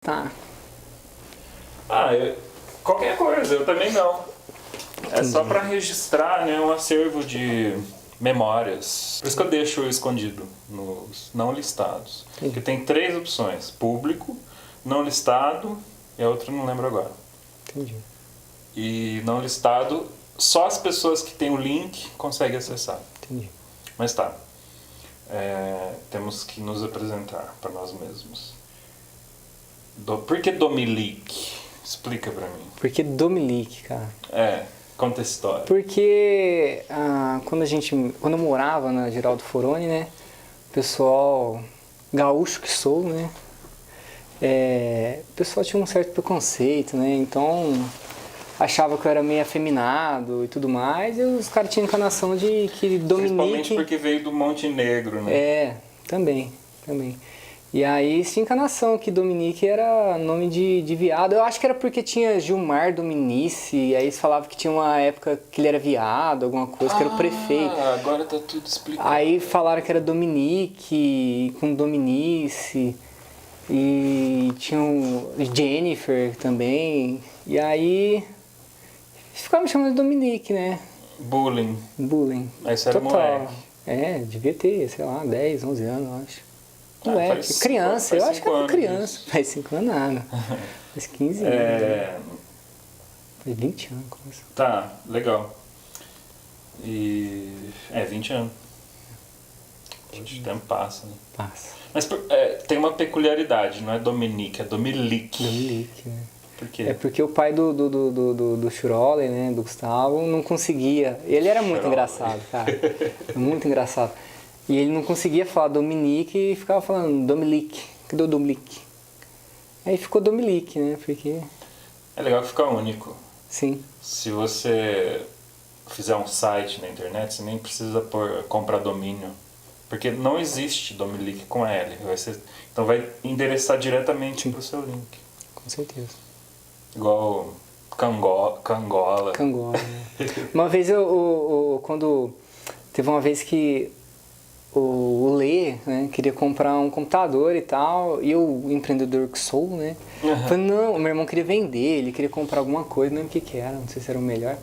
Tá. Qualquer coisa, eu também não. É só pra registrar, né, um acervo de memórias. Por isso que eu deixo escondido nos não listados. Porque tem 3 opções: público, não listado e a outra eu não lembro agora. Entendi. E não listado, só as pessoas que têm o link conseguem acessar. Entendi. Mas tá. Temos que nos apresentar para nós mesmos. Por que Domilique? Explica pra mim. Por que Domilique, cara? Conta a história. Porque quando eu morava na Geraldo Foroni, né? O pessoal, gaúcho que sou, né? O pessoal tinha um certo preconceito, né? Então achava que eu era meio afeminado e tudo mais, e os caras tinham encarnação de que Dominique... Principalmente porque veio do Monte Negro, né? Também. E aí tinha encarnação que Dominique era nome de viado. Eu acho que era porque tinha Gilmar Dominici, e aí eles falavam que tinha uma época que ele era viado, alguma coisa, que era o prefeito. Agora tá tudo explicado. Aí falaram que era Dominique, com Dominici, e tinha Jennifer também, e aí ficava me chamando de Dominique, né? Bullying. Aí você era moleque. Devia ter, sei lá, 10, 11 anos, eu acho. Moleque, Faz criança, eu acho que era criança. Isso. Faz 5 anos nada. Faz 15 anos. Faz 20 anos. Começou. Tá, legal. E... 20 anos. O tempo passa, né? Passa. Mas tem uma peculiaridade, não é Dominique, é Domilique. Dominique, né? Por quê? É porque o pai do Churoli, né, do Gustavo, não conseguia. Ele era muito engraçado, cara. Muito engraçado. E ele não conseguia falar Dominique e ficava falando Domilique. Cadê o Domilique? Aí ficou Domilique, né? Porque... É legal que fica único. Sim. Se você fizer um site na internet, você nem precisa comprar domínio. Porque não existe Domilique com L. Então vai endereçar diretamente para o seu link. Com certeza. Igual Cangola. Cangola, né? Uma vez quando... Teve uma vez que o Lê, né, queria comprar um computador e tal, e eu, o empreendedor que sou, né, falei, não, meu irmão queria vender, ele queria comprar alguma coisa, não lembro o que era, não sei se era o melhor.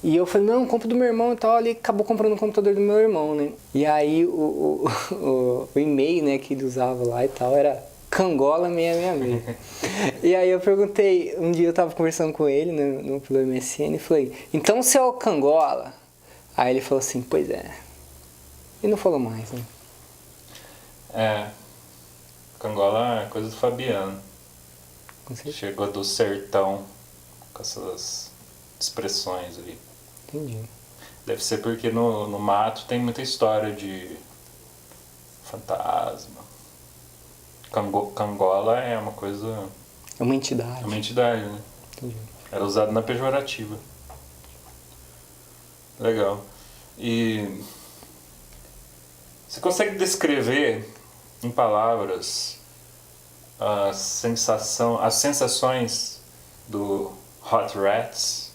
E eu falei, não, compra do meu irmão e tal, ele acabou comprando o computador do meu irmão, né. E aí o e-mail, né, que ele usava lá e tal, era Cangola 666. E aí eu perguntei, um dia eu tava conversando com ele, né, pelo MSN, e falei, então você é o Cangola? Aí ele falou assim, pois é. E não falou mais, né? Cangola é coisa do Fabiano. Com certeza. Chegou do sertão com essas expressões ali. Entendi. Deve ser porque no mato tem muita história de fantasma. Cangola é uma coisa... É uma entidade. É uma entidade, né? Entendi. Era usado na pejorativa. Legal. E... Você consegue descrever em palavras as sensações do Hot Rats?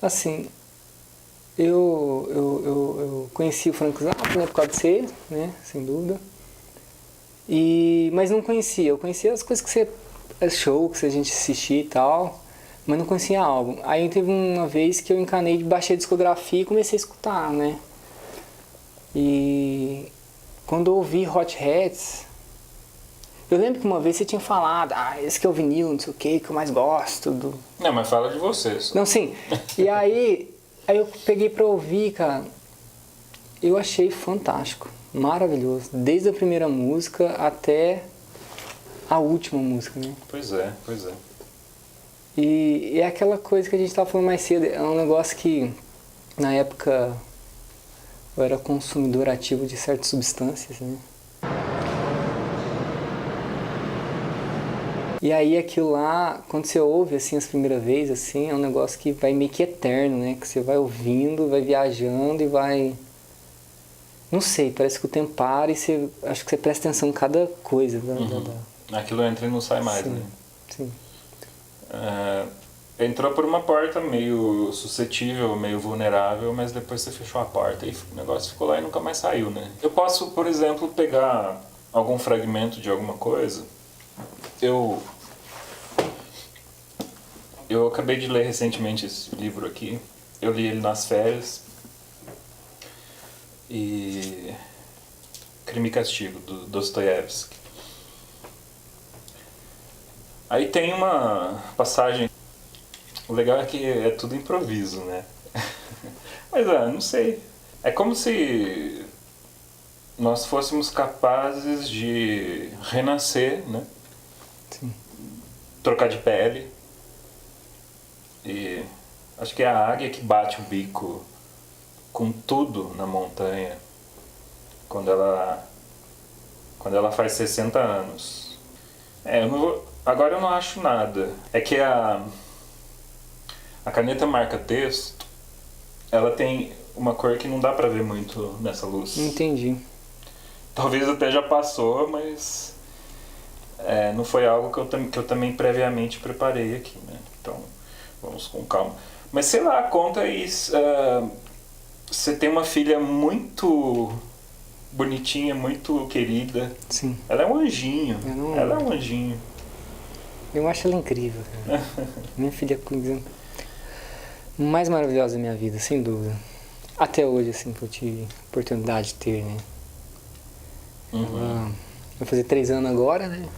Assim, eu conheci o Frank Zappa, né, por causa de você, né, sem dúvida. Mas não conhecia, eu conhecia as coisas que você... show, que a gente assistia e tal, mas não conhecia álbum. Aí teve uma vez que eu encanei, baixei a discografia e comecei a escutar, né. E quando eu ouvi Hot Hats, eu lembro que uma vez você tinha falado, esse que é o vinil, não sei o que eu mais gosto do... Não, mas fala de você só. Não, sim. E aí eu peguei pra ouvir, cara, eu achei fantástico, maravilhoso, desde a primeira música até a última música, né? Pois é. E é aquela coisa que a gente tava falando mais cedo, é um negócio que na época eu era consumidor ativo de certas substâncias, né? E aí aquilo lá, quando você ouve assim as primeiras vezes, assim, é um negócio que vai meio que eterno, né? Que você vai ouvindo, vai viajando e vai... Não sei, parece que o tempo para e você... Acho que você presta atenção em cada coisa. Aquilo entra e não sai mais, sim, né? Sim. Entrou por uma porta meio suscetível, meio vulnerável, mas depois você fechou a porta e o negócio ficou lá e nunca mais saiu, né? Eu posso, por exemplo, pegar algum fragmento de alguma coisa, eu acabei de ler recentemente esse livro aqui. Eu li ele nas férias. E Crime e Castigo, do Dostoiévski. Aí tem uma passagem. O legal é que é tudo improviso, né? Mas não sei. É como se nós fôssemos capazes de renascer, né? Sim. Trocar de pele. E acho que é a águia que bate o bico com tudo na montanha quando ela faz 60 anos. Agora eu não acho nada. É que a caneta marca-texto, ela tem uma cor que não dá pra ver muito nessa luz. Entendi. Talvez até já passou, mas não foi algo que eu também previamente preparei aqui, né? Então, vamos com calma. Mas sei lá, conta isso. Você tem uma filha muito bonitinha, muito querida. Sim. Ela é um anjinho. Ela é um anjinho. Eu acho ela incrível, cara. Minha filha é a coisa mais maravilhosa da minha vida, sem dúvida. Até hoje, assim, que eu tive oportunidade de ter, né? Uhum. Ela vai fazer 3 anos agora, né?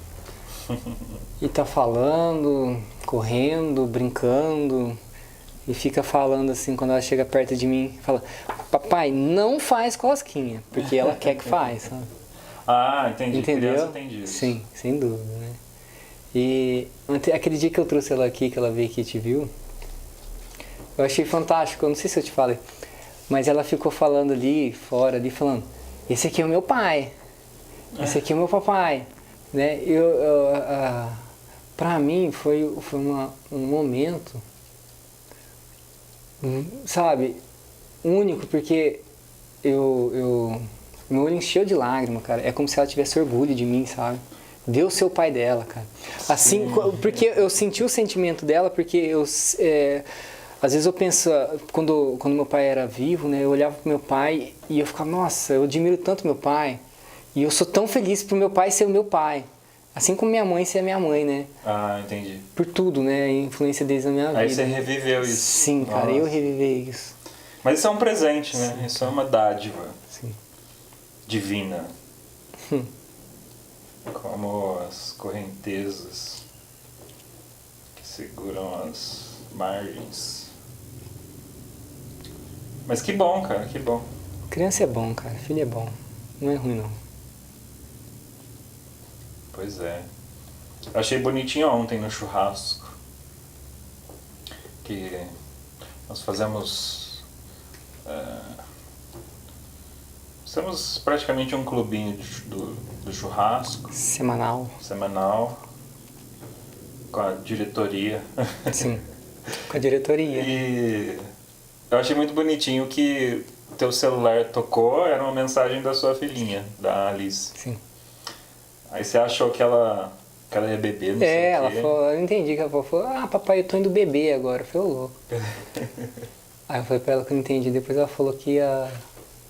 E tá falando, correndo, brincando. E fica falando assim, quando ela chega perto de mim, fala: papai, não faz cosquinha, porque ela quer que faz, sabe? Ah, entendi. Entendeu? Criança entende isso. Sim, sem dúvida, né? E aquele dia que eu trouxe ela aqui, que ela veio aqui e te viu, eu achei fantástico, eu não sei se eu te falei, mas ela ficou falando ali, fora, ali, falando: esse aqui é o meu pai, esse aqui é o meu papai, né? Pra mim foi um momento, sabe, único, porque meu olho encheu de lágrima, cara. É como se ela tivesse orgulho de mim, sabe? Deus ser o pai dela, cara. Assim, porque eu senti o sentimento dela, porque às vezes eu penso, quando meu pai era vivo, né, eu olhava pro meu pai e eu ficava: nossa, eu admiro tanto meu pai, e eu sou tão feliz pro meu pai ser o meu pai. Assim como minha mãe ser a minha mãe, né? Ah, entendi. Por tudo, né? A influência deles na minha vida. Aí você reviveu isso. Sim, cara, eu revivi isso. Mas isso é um presente, né? Sim. Isso é uma dádiva. Sim. Divina. Como as correntezas que seguram as margens. Mas que bom, cara, que bom. Criança é bom, cara. Filho é bom. Não é ruim, não. Pois é. Eu achei bonitinho ontem no churrasco que nós fazemos praticamente um clubinho do churrasco Semanal. com a diretoria. Sim, com a diretoria. E eu achei muito bonitinho que teu celular tocou, era uma mensagem da sua filhinha, da Alice. Sim. Aí você achou que ela ia beber, não sei o quê. Ela falou, eu entendi que ela falou: ah, papai, eu tô indo beber agora. Eu falei: ô, louco. Aí eu falei pra ela que eu não entendi. Depois ela falou que ia...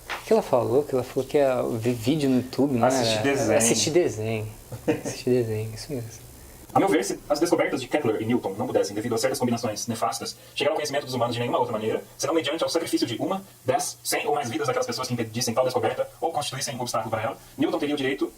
O que ela falou? Que ela falou que ia ver vídeo no YouTube, não era? Assistir desenho. Assistir desenho. Assistir desenho, isso mesmo. A meu ver, se as descobertas de Kepler e Newton não pudessem, devido a certas combinações nefastas, chegar ao conhecimento dos humanos de nenhuma outra maneira, senão mediante ao sacrifício de 1, 10, 100 ou mais vidas daquelas pessoas que impedissem tal descoberta ou constituíssem um obstáculo para ela, Newton teria o direito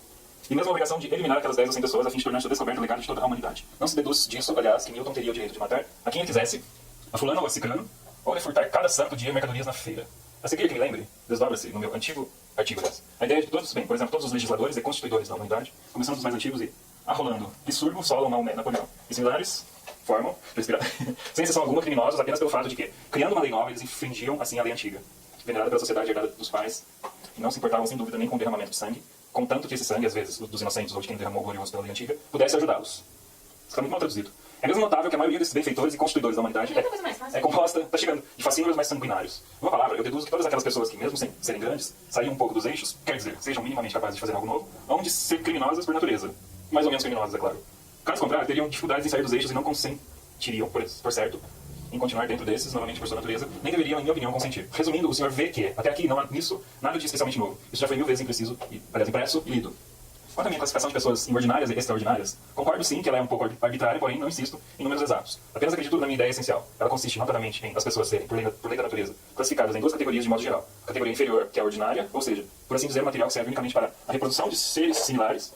e mesmo a obrigação de eliminar aquelas 10 ou 100 pessoas a fim de tornar sua descoberta o legado de toda a humanidade. Não se deduz disso, aliás, que Newton teria o direito de matar a quem ele quisesse, a fulano ou a ciclano, ou de furtar cada santo dia mercadorias na feira. A seguir, que me lembre, desdobra-se no meu antigo artigo, aliás, a ideia de todos, por exemplo, todos os legisladores e constituidores da humanidade, começando dos mais antigos e arrolando, Licurgo, Solon, Maomé, Napoleão e similares, formam, respirar, sem exceção alguma, criminosos apenas pelo fato de que, criando uma lei nova, eles infringiam assim a lei antiga, venerada pela sociedade herdada dos pais, e não se importavam sem dúvida nem com o derramamento de sangue, contanto que esse sangue, às vezes, dos inocentes ou de quem derramou glorioso pela lei antiga, pudesse ajudá-los. Isso está muito mal traduzido. É mesmo notável que a maioria desses benfeitores e constituidores da humanidade é composta, está chegando, de fascínoros mais sanguinários. Uma palavra, eu deduzo que todas aquelas pessoas que, mesmo sem serem grandes, saíam um pouco dos eixos, quer dizer, sejam minimamente capazes de fazer algo novo, hão de ser criminosas por natureza. Mais ou menos criminosas, é claro. Caso contrário, teriam dificuldades em sair dos eixos e não consentiriam, por certo, em continuar dentro desses, novamente por sua natureza, nem deveriam, em minha opinião, consentir. Resumindo, o senhor vê que, até aqui, não há nisso nada de especialmente novo. Isso já foi 1000 vezes impreciso, aliás, impresso e lido. Quanto à minha classificação de pessoas ordinárias e extraordinárias, concordo sim que ela é um pouco arbitrária, porém não insisto em números exatos. Apenas acredito na minha ideia essencial. Ela consiste notadamente em as pessoas serem, por lei da natureza, classificadas em duas categorias de modo geral. A categoria inferior, que é a ordinária, ou seja, por assim dizer, o material que serve unicamente para a reprodução de seres similares,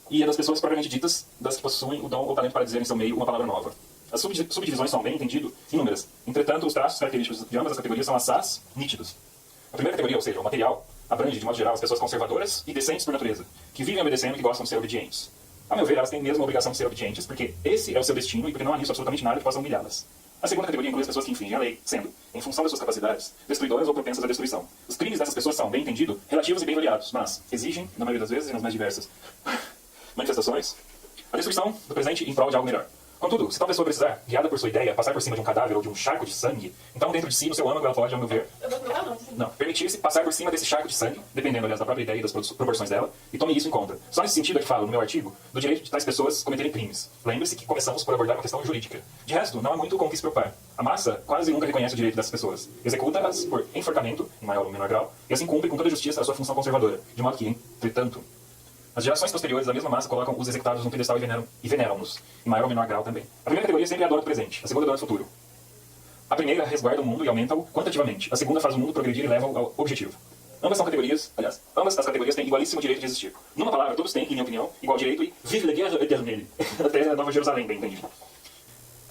e a das pessoas propriamente ditas, das que possuem o dom ou talento para dizer em seu meio uma palavra nova. As subdivisões são, bem entendido, inúmeras. Entretanto, os traços característicos de ambas as categorias são assaz nítidos. A primeira categoria, ou seja, o material, abrange, de modo geral, as pessoas conservadoras e decentes por natureza, que vivem obedecendo e que gostam de ser obedientes. A meu ver, elas têm mesmo a obrigação de ser obedientes, porque esse é o seu destino e porque não há nisso absolutamente nada que possa humilhá-las. A segunda categoria inclui as pessoas que infringem a lei, sendo, em função das suas capacidades, destruidoras ou propensas à destruição. Os crimes dessas pessoas são, bem entendido, relativos e bem variados, mas exigem, na maioria das vezes e nas mais diversas manifestações, a destruição do presente em prol de algo melhor. Contudo, se tal pessoa precisar, guiada por sua ideia, passar por cima de um cadáver ou de um charco de sangue, então dentro de si, no seu âmago, ela pode, ao meu ver, não, permitir-se passar por cima desse charco de sangue, dependendo, aliás, da própria ideia e das proporções dela, e tome isso em conta. Só nesse sentido é que falo, no meu artigo, do direito de tais pessoas cometerem crimes. Lembre-se que começamos por abordar uma questão jurídica. De resto, não há muito com o que se preocupar. A massa quase nunca reconhece o direito dessas pessoas. Executa-as por enforcamento, em maior ou menor grau, e assim cumpre com toda a justiça a sua função conservadora. De modo que, entretanto, as gerações posteriores da mesma massa colocam os executados num pedestal e veneram-nos, em maior ou menor grau também. A primeira categoria sempre é a dona do presente, a segunda é a dona do futuro. A primeira resguarda o mundo e aumenta-o quantitativamente, a segunda faz o mundo progredir e leva-o ao objetivo. Ambas as categorias têm igualíssimo direito de existir. Numa palavra, todos têm, em minha opinião, igual direito e vive la guerre éternelle. Até a Nova Jerusalém, bem entendido.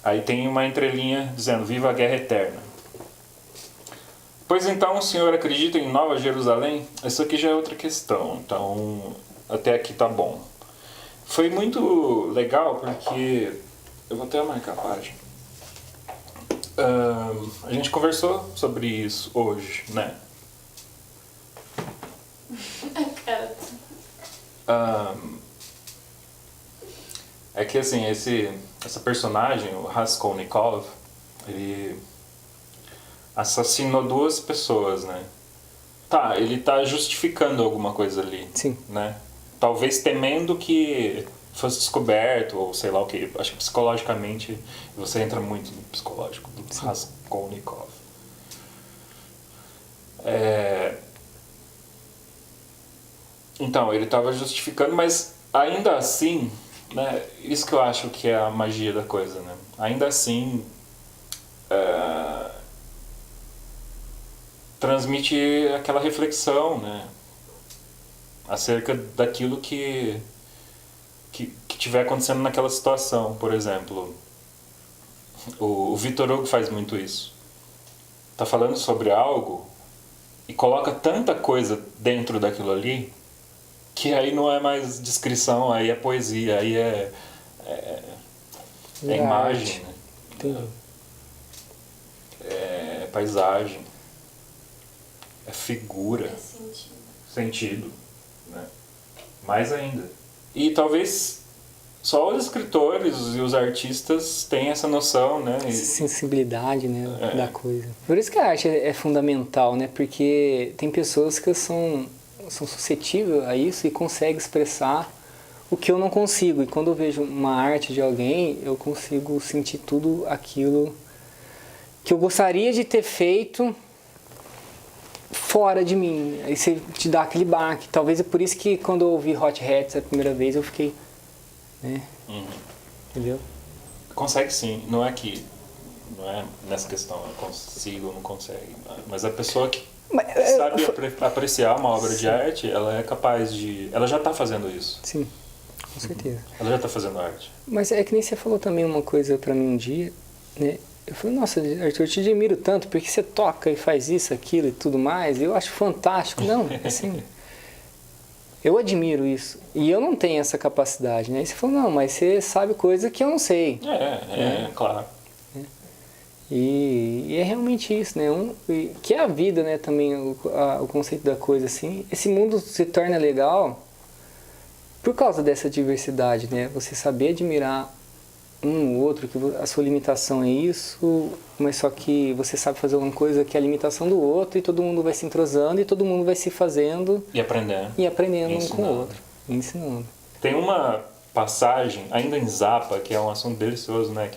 Aí tem uma entrelinha dizendo, viva a guerra eterna. Pois então o senhor acredita em Nova Jerusalém? Isso aqui já é outra questão, então até aqui tá bom. Foi muito legal porque... Eu vou até marcar a página. A gente conversou sobre isso hoje, né? É que assim, essa personagem, o Raskolnikov, ele assassinou 2 pessoas, né? Tá, ele tá justificando alguma coisa ali. Sim. Né? Talvez temendo que fosse descoberto, ou sei lá o que. Acho que psicologicamente, você entra muito no psicológico do Raskolnikov. Então, ele estava justificando, mas ainda assim, né, isso que eu acho que é a magia da coisa, né? Ainda assim, transmite aquela reflexão, né, acerca daquilo que estiver acontecendo naquela situação. Por exemplo, o Victor Hugo faz muito isso. Tá falando sobre algo e coloca tanta coisa dentro daquilo ali que aí não é mais descrição, aí é poesia, aí é imagem, né? Entendi. É paisagem, é figura, É sentido. sentido, né? Mais ainda. E talvez só os escritores e os artistas têm essa noção, né? Sensibilidade, né, da coisa. Por isso que a arte é fundamental, né? Porque tem pessoas que são suscetíveis a isso e conseguem expressar o que eu não consigo. E quando eu vejo uma arte de alguém, eu consigo sentir tudo aquilo que eu gostaria de ter feito fora de mim. Aí você te dá aquele baque. Talvez é por isso que quando eu ouvi Hot Hats a primeira vez, eu fiquei... né? Entendeu? Consegue sim, não é nessa questão, eu consigo ou não consegue, mas a pessoa que sabe apreciar uma obra de arte, ela é capaz de... Ela já está fazendo isso. Sim, com certeza. Ela já está fazendo arte. Mas é que nem você falou também uma coisa pra mim um dia, né? Eu falei, nossa, Arthur, eu te admiro tanto, porque você toca e faz isso, aquilo e tudo mais, eu acho fantástico. Não, assim, eu admiro isso. E eu não tenho essa capacidade, né? E você falou, não, mas você sabe coisa que eu não sei. Claro. E é realmente isso, né? Que é a vida, né? Também o conceito da coisa, assim. Esse mundo se torna legal por causa dessa diversidade, né? Você saber admirar um ou outro, que a sua limitação é isso, mas só que você sabe fazer uma coisa que é a limitação do outro e todo mundo vai se entrosando e todo mundo vai se fazendo E aprendendo. E aprendendo um com o outro. Ensinando. Tem uma passagem, ainda em Zappa, que é um assunto delicioso, né?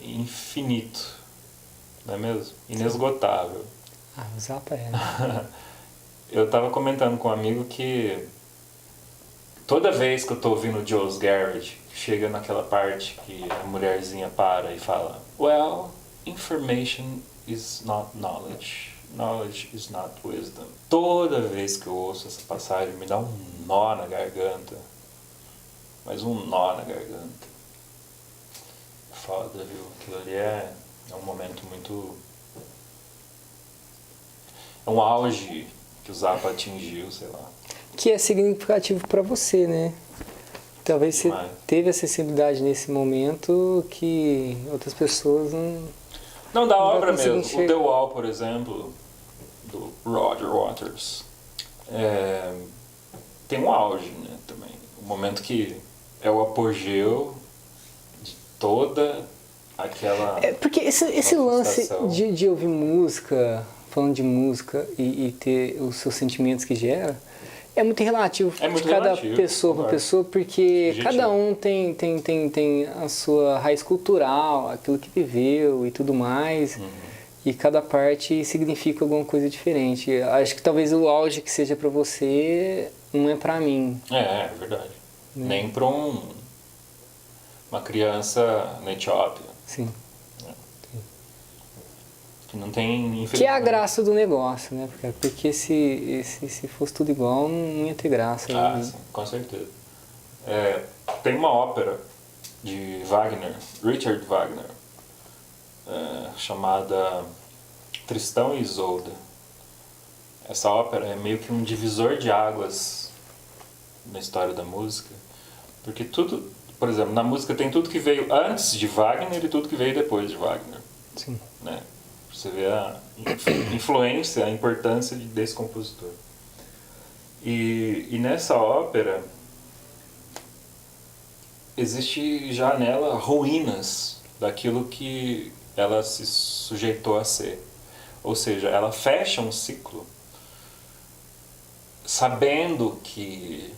Infinito, não é mesmo? Inesgotável. O Zappa é, né? Eu tava comentando com um amigo que toda vez que eu tô ouvindo Joe's Garage, chega naquela parte que a mulherzinha para e fala: Well, information is not knowledge. Knowledge is not wisdom. Toda vez que eu ouço essa passagem me dá um nó na garganta. Mas um nó na garganta. Foda, viu? Aquilo ali é um momento muito... É um auge que o Zappa atingiu, sei lá. Que é significativo para você, né? Talvez você Demais. teve acessibilidade nesse momento que outras pessoas não... Não, da Não vai obra conseguir mesmo. O enxergar. The Wall, por exemplo, do Roger Waters, tem um auge, né, também. Um momento que é o apogeu de toda aquela... Porque esse lance manifestação. de ouvir música, falando de música e ter os seus sentimentos que gera, é muito relativo É muito de cada relativo, pessoa para concordo. pessoa, porque Subjetivo. cada um tem a sua raiz cultural, aquilo que viveu e tudo mais, e cada parte significa alguma coisa diferente. Acho que talvez o auge que seja para você não é para mim. É verdade. Nem para uma criança na Etiópia, Sim. que não tem... Que é a graça do negócio, né? Porque se fosse tudo igual, não ia ter graça. Ah, né? sim, com certeza. Tem uma ópera de Wagner, Richard Wagner, chamada Tristão e Isolda. Essa ópera é meio que um divisor de águas na história da música, porque tudo, por exemplo, na música tem tudo que veio antes de Wagner e tudo que veio depois de Wagner, Sim. né? Você vê a influência, a importância desse compositor. E nessa ópera existe já nela ruínas daquilo que ela se sujeitou a ser. Ou seja, ela fecha um ciclo sabendo que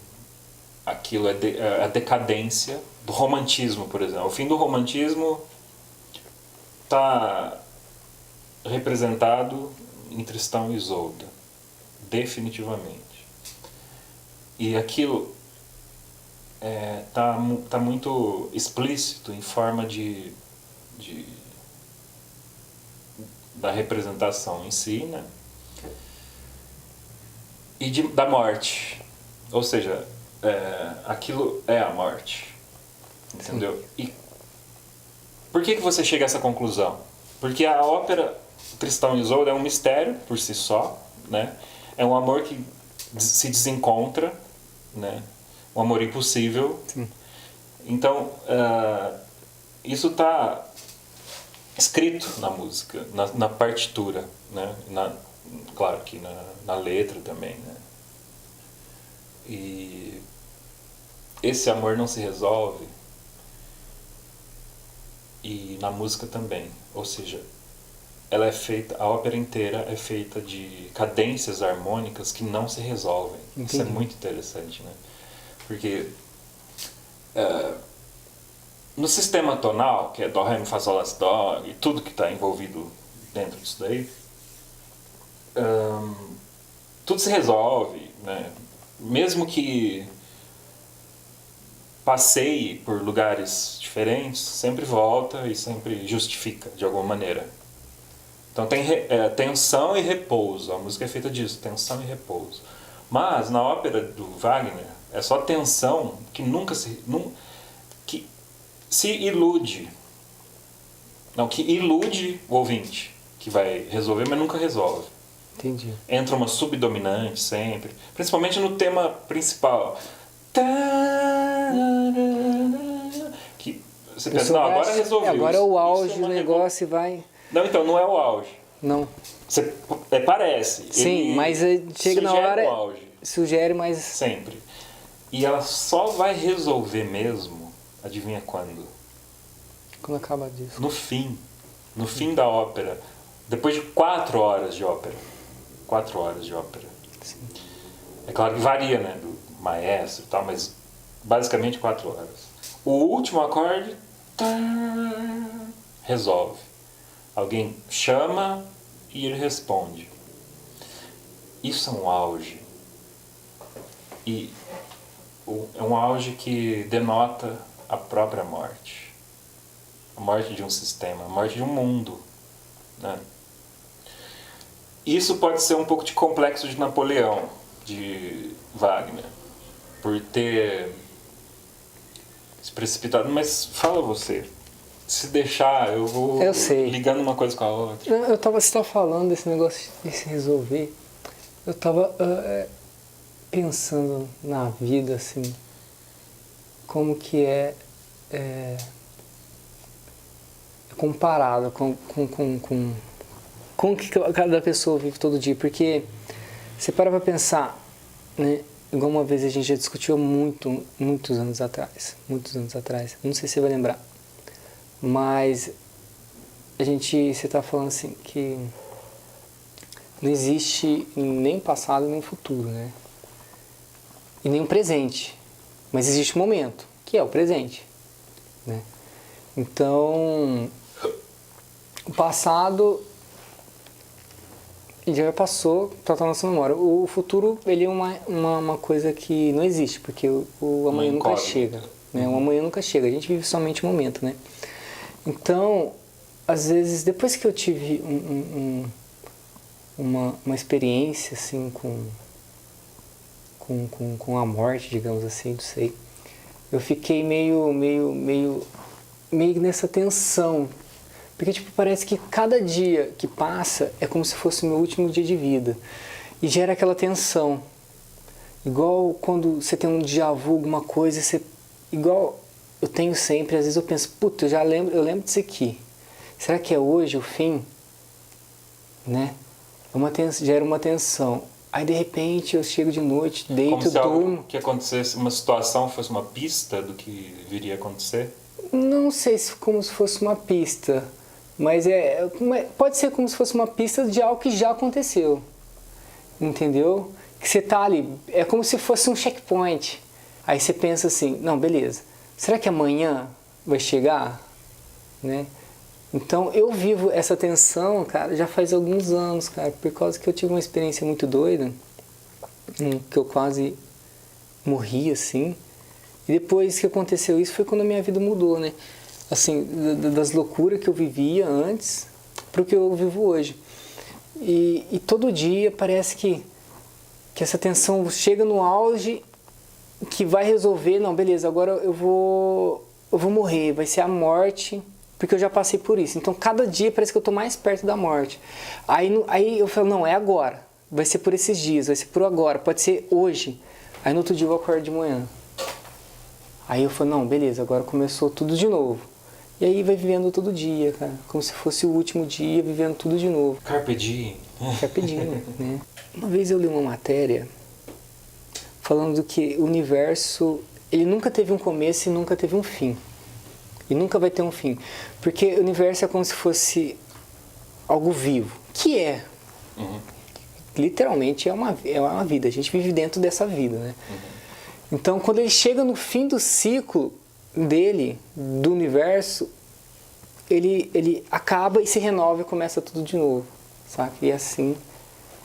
aquilo é a decadência do romantismo, por exemplo. O fim do romantismo está representado em Tristão e Isolda, definitivamente. E aquilo tá muito explícito em forma da representação em si, né? E da morte. Ou seja, aquilo é a morte. Entendeu? E por que você chega a essa conclusão? Porque a ópera Tristão e Isolda é um mistério por si só, né? É um amor que se desencontra, né? Um amor impossível. Sim. Então, isso está escrito na música, na partitura, né? Claro que na letra também, né? E esse amor não se resolve, e na música também. Ou seja, ela é feita, a ópera inteira é feita de cadências harmônicas que não se resolvem. Entendi. Isso é muito interessante, né? Porque no sistema tonal, que é Dó, Ré, Mi, Fá, Sol, Lá, Si, Dó, e tudo que está envolvido dentro disso daí, tudo se resolve, né? Mesmo que passeie por lugares diferentes, sempre volta e sempre justifica de alguma maneira. Então tem tensão e repouso. A música é feita disso, tensão e repouso. Mas na ópera do Wagner é só tensão que que se ilude. Não, que ilude o ouvinte, que vai resolver, mas nunca resolve. Entendi. Entra uma subdominante sempre, principalmente no tema principal. Que você pensa, não, agora resolveu. Agora é o Isso auge uma do negócio e vai... Não, então, não é o auge. Não. Você, parece. Sim, Ele mas chega na sugere hora... o auge, Sugere, mas... sempre. E ela só vai resolver mesmo, adivinha quando? Quando acaba disso. No fim. No fim da ópera. Depois de 4 horas de ópera. 4 horas de ópera. Sim. É claro que varia, né? Do maestro e tal, mas basicamente 4 horas. O último acorde resolve. Alguém chama e ele responde. Isso é um auge. E é um auge que denota a própria morte. A morte de um sistema, a morte de um mundo, né? Isso pode ser um pouco de complexo de Napoleão, de Wagner, por ter se precipitado. Mas fala você. Se deixar, eu vou ligando uma coisa com a outra. Você estava falando desse negócio de se resolver. Eu estava pensando na vida, assim, como que é comparado com o que cada pessoa vive todo dia. Porque você para pensar, né? Igual uma vez a gente já discutiu muitos anos atrás, não sei se você vai lembrar, mas você está falando assim que não existe nem passado nem futuro, né? E nem um presente, mas existe um momento, que é o presente, né? Então, o passado já passou, tá na nossa memória. O futuro, ele é uma coisa que não existe, porque o amanhã nunca chega, né? O amanhã nunca chega, a gente vive somente o momento, né? Então, às vezes, depois que eu tive uma experiência, assim, com a morte, digamos assim, não sei, eu fiquei meio nessa tensão. Porque, tipo, parece que cada dia que passa é como se fosse o meu último dia de vida. E gera aquela tensão. Igual quando você tem um déjà vu, alguma coisa, igual eu tenho sempre, às vezes eu penso, puta, eu lembro disso aqui. Será que é hoje o fim? Né? Gera uma tensão. Aí, de repente, eu chego de noite, deito, como se durmo. algo que acontecesse, uma situação fosse uma pista do que viria a acontecer? Não sei se como se fosse uma pista. Mas pode ser como se fosse uma pista de algo que já aconteceu, entendeu? Que você tá ali, é como se fosse um checkpoint. Aí você pensa assim, não, beleza, será que amanhã vai chegar? Né? Então eu vivo essa tensão, cara, já faz alguns anos, cara, por causa que eu tive uma experiência muito doida, que eu quase morri, assim. E depois que aconteceu isso foi quando a minha vida mudou, né? Assim, das loucuras que eu vivia antes para o que eu vivo hoje. E todo dia parece que essa tensão chega no auge, que vai resolver, não, beleza, agora eu vou morrer, vai ser a morte, porque eu já passei por isso. Então cada dia parece que eu estou mais perto da morte. Aí eu falo, não, é agora, vai ser por esses dias, vai ser por agora, pode ser hoje. Aí no outro dia eu acordo de manhã. Aí eu falo, não, beleza, agora começou tudo de novo. E aí vai vivendo todo dia, cara. Como se fosse o último dia, vivendo tudo de novo. Carpe diem. Carpe diem, né? Uma vez eu li uma matéria falando que o universo, ele nunca teve um começo e nunca teve um fim. E nunca vai ter um fim. Porque o universo é como se fosse algo vivo. Que é. Uhum. Literalmente é uma vida. A gente vive dentro dessa vida, né? Uhum. Então, quando ele chega no fim do ciclo dele, do universo, ele acaba e se renova e começa tudo de novo, sabe? E é assim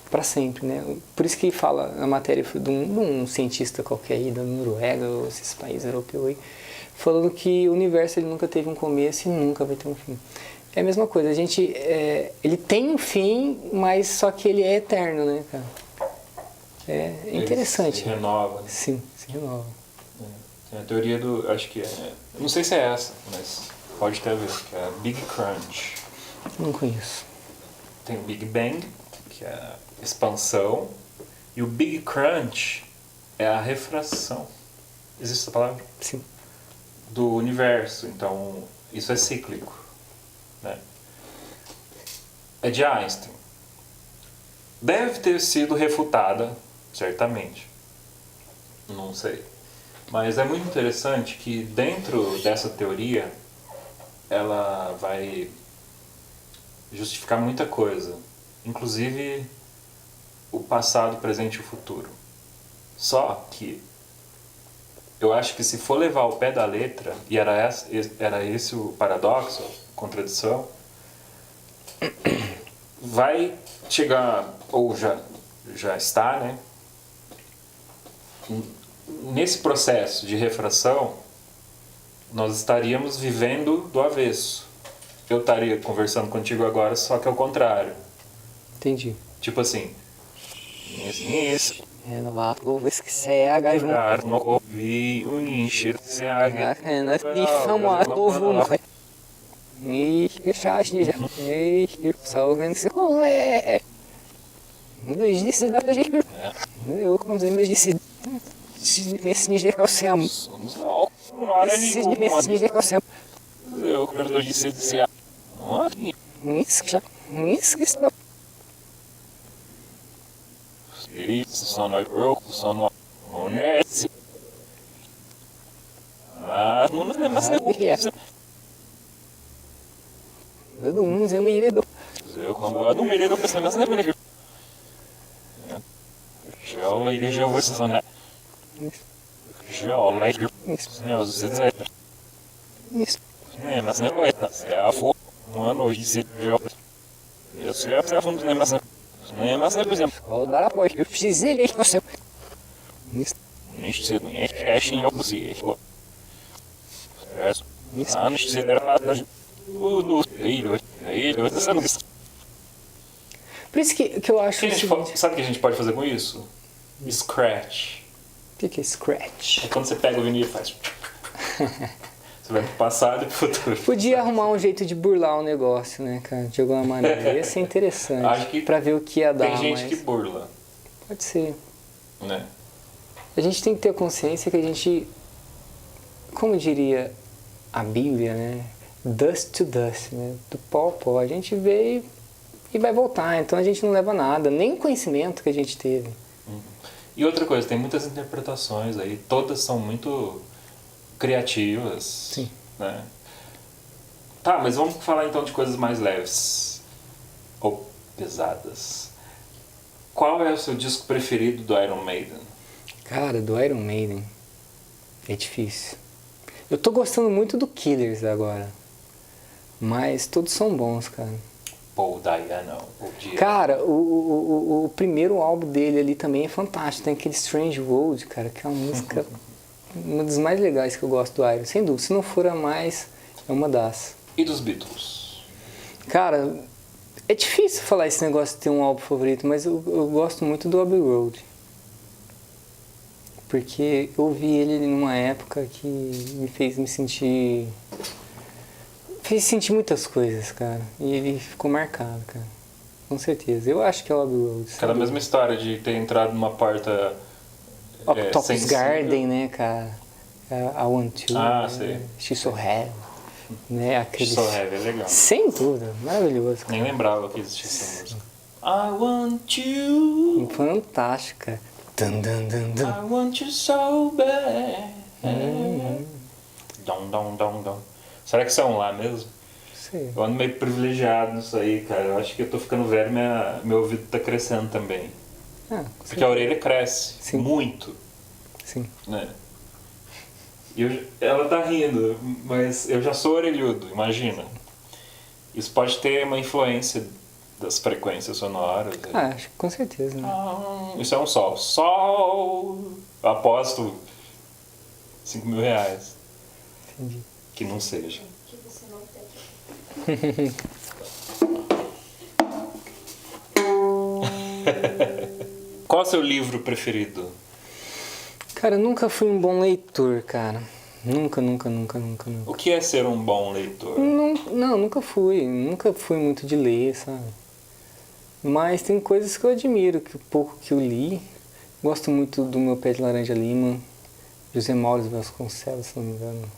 para sempre, né? Por isso que fala na matéria de um cientista qualquer aí da Noruega ou esses países europeus aí, falando que o universo ele nunca teve um começo e nunca vai ter um fim. É a mesma coisa, ele tem um fim, mas só que ele é eterno, né, cara? É interessante. Ele se renova, né? Sim, se renova. Tem a teoria acho que não sei se é essa, mas pode ter a ver, que é a Big Crunch. Não conheço. Tem o Big Bang, que é a expansão, e o Big Crunch é a refração. Existe essa palavra? Sim. Do universo, então isso é cíclico, né? É de Einstein. Deve ter sido refutada, certamente. Não sei. Mas é muito interessante que dentro dessa teoria ela vai justificar muita coisa, inclusive o passado, o presente e o futuro. Só que eu acho que se for levar ao pé da letra, e era esse o paradoxo, a contradição, vai chegar, ou já já está, né? Nesse processo de refração, nós estaríamos vivendo do avesso. Eu estaria conversando contigo agora, só que ao contrário. Entendi. Tipo assim. Isso. É, não vá, vou esquecer a gajão. Não ouvi o encher se a É, nós difamamos o volume. E já, e salve esse rolê. Nos disse da gente. Eu, como eu disse, esse nível que eu sei. Esse nível que eu sei. Eu quero dizer se a. Isso que está. Isso só não é broco, só não é. Ah, não é mais negócio. Todo mundo é meio. Eu como não me lembro pensando nessa negócio. Já o leite já vou só né. Já o leite. Não, você diz. Isso. É, mas não é. É a foto. Uma noite de jogo. Eu sei a fundo, né, mas não é mais, por exemplo. Vou dar apoio. Eu precisei ler você. Isso. Nicht se é xinho por si. Ah, nicht se der nada. Aí, você não diz. Por isso que eu acho. Sabe o que a gente pode fazer com isso? Scratch. O que é scratch? É quando você pega o vinil e faz. Você vai pro passado e pro futuro. Podia arrumar um jeito de burlar o negócio, né, cara? De alguma maneira. Ia ser interessante. Acho que pra ver o que ia dar. Tem gente mas... que burla. Pode ser. Né? A gente tem que ter consciência que a gente, como diria a Bíblia, né? Dust to dust, né? Do pó ao pó. A gente veio e vai voltar. Então a gente não leva nada, nem o conhecimento que a gente teve. E outra coisa, tem muitas interpretações aí. Todas são muito criativas. Sim. Né? Tá, mas vamos falar então de coisas mais leves. Ou pesadas. Qual é o seu disco preferido do Iron Maiden? Cara, do Iron Maiden é difícil. Eu tô gostando muito do Killers agora. Mas todos são bons, cara. Paul Diano. Cara, o primeiro álbum dele ali também é fantástico. Tem aquele Strange World, cara, que é uma música... uma das mais legais que eu gosto do Iron. Sem dúvida, se não for a mais, é uma das. E dos Beatles? Cara, é difícil falar esse negócio de ter um álbum favorito, mas eu gosto muito do Abbey Road. Porque eu ouvi ele numa época que me fez me sentir... fez sentir muitas coisas, cara. E ele ficou marcado, cara. Com certeza. Eu acho que é o Abbey Road. Aquela mesma história de ter entrado numa porta... Octopus Garden, né, cara? I Want To. Ah, sei. She's So Heavy. Né? Aqueles... So Heavy é legal. Sem dúvida, maravilhoso. Cara. Nem lembrava que existia essa música. I want you. Fantástica. Dun, dun, dun, dun. I want you so bad. Dom, dom, dom, dom. Será que são lá mesmo? Sei. Eu ando meio privilegiado nisso aí, cara. Eu acho que eu tô ficando velho, meu ouvido tá crescendo também. Porque a orelha cresce. Sim. Muito. Sim. Né? Ela tá rindo, mas eu já sou orelhudo, imagina. Isso pode ter uma influência das frequências sonoras. Acho que com certeza. Né? Isso é um sol. Sol! Eu aposto R$5.000. Entendi. Que não seja. Que você não tem. Qual é o seu livro preferido? Cara, eu nunca fui um bom leitor, cara. Nunca. O que é ser um bom leitor? Não, nunca fui. Nunca fui muito de ler, sabe? Mas tem coisas que eu admiro, que o pouco que eu li. Gosto muito do Meu Pé de Laranja Lima, José Maurício Vasconcelos, se não me engano,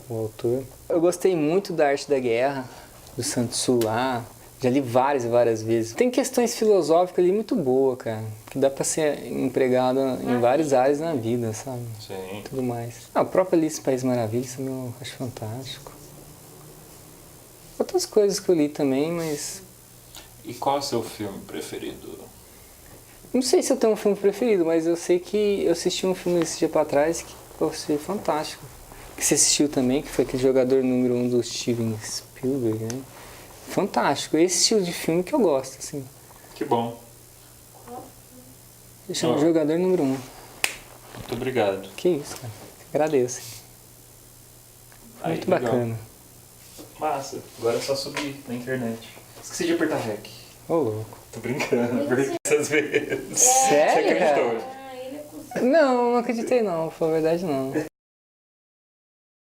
o autor. Eu gostei muito da Arte da Guerra, do Sun Tzu lá. Já li várias vezes. Tem questões filosóficas ali muito boas, cara. Que dá pra ser empregada em várias áreas na vida, sabe? Sim. Tudo mais. O próprio Alice no País Maravilhas também eu acho fantástico. Outras coisas que eu li também, mas... E qual é o seu filme preferido? Não sei se eu tenho um filme preferido, mas eu sei que eu assisti um filme esse dia pra trás que eu achei fantástico. Que você assistiu também, que foi aquele jogador número 1 do Steven Spielberg, né? Fantástico. Esse estilo de filme que eu gosto, assim. Que bom. Eu chamo Ó. jogador número 1. Muito obrigado. Que isso, cara. Agradeço. Aí, Muito legal. bacana. Massa. Agora é só subir na internet. Esqueci de apertar REC. Ô, louco. Tô brincando, porque essas vezes. Sério, Você acreditou? Ah, ele é possível. Não acreditei não, foi verdade não.